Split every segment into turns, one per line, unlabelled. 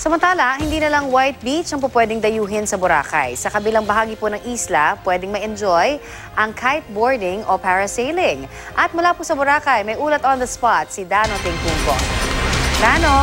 Samantala, hindi na lang White Beach ang pupwedeng dayuhin sa Boracay. Sa kabilang bahagi po ng isla, pwedeng ma-enjoy ang kiteboarding o parasailing. At mula po sa Boracay, may ulat on the spot si Dano Tingkungko. Dano?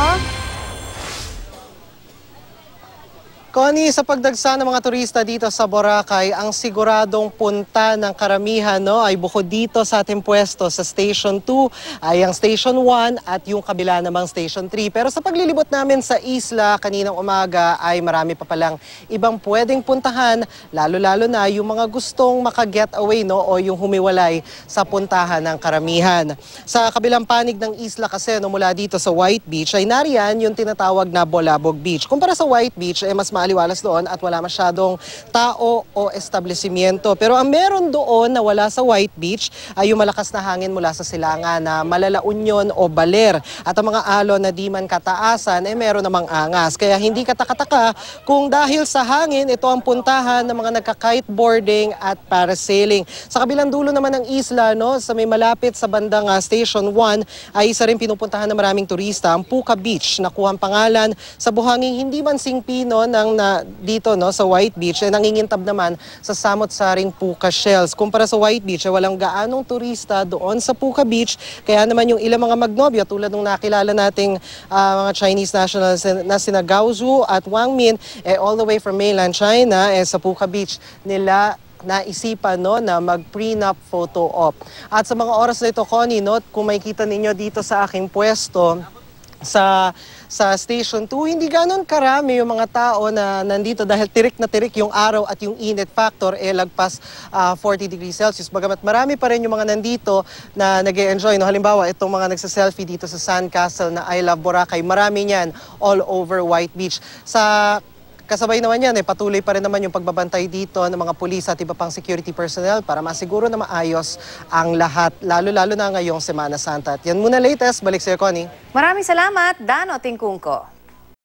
Connie, sa pagdagsa ng mga turista dito sa Boracay, ang siguradong punta ng karamihan ay bukod dito sa ating pwesto sa Station 2 ay ang Station 1 at yung kabila namang Station 3. Pero sa paglilibot namin sa isla kaninang umaga ay marami pa palang ibang pwedeng puntahan, lalo-lalo na yung mga gustong maka-get away o yung humiwalay sa puntahan ng karamihan. Sa kabilang panig ng isla kasi mula dito sa White Beach ay nariyan yung tinatawag na Bolabog Beach. Kumpara sa White Beach ay mas maaliwalas doon at wala masyadong tao o establishmento. Pero ang meron doon na wala sa White Beach ay yung malakas na hangin mula sa silangan na Malalaunyon o Baler. At ang mga alon na di man kataasan ay meron namang angas. Kaya hindi katakataka kung dahil sa hangin, ito ang puntahan ng mga nagka-kiteboarding at parasailing. Sa kabilang dulo naman ng isla, sa may malapit sa bandang Station 1 ay isa rin pinupuntahan ng maraming turista, ang Puka Beach, na kuhang pangalan sa buhanging hindi man singpino ng dito sa White Beach ay nangingintab naman sa samot-saring Puka Shells. Kumpara sa White Beach ay walang gaanong turista doon sa Puka Beach, kaya naman yung ilang mga magnobyo tulad ng nakilala nating mga Chinese nationals na sina Gao Zhu at Wang Min all the way from mainland China sa Puka Beach nila naisipan na mag-prenup photo op. At sa mga oras na ito, Connie, kung makikita ninyo dito sa aking pwesto, sa Station 2, hindi ganon karami yung mga tao na nandito dahil tirik na tirik yung araw at yung init factor lagpas 40 degrees Celsius. Bagamat marami pa rin yung mga nandito na nag-e-enjoy. Halimbawa, itong mga nagsa-selfie dito sa Sandcastle na I Love Boracay, marami niyan all over White Beach. Kasabay naman yan, patuloy pa rin naman yung pagbabantay dito ng mga pulis at iba pang security personnel para masiguro na maayos ang lahat, lalo-lalo na ngayong Semana Santa. At yan muna latest. Balik sa'yo, Connie.
Maraming salamat, Dano Tingkungko.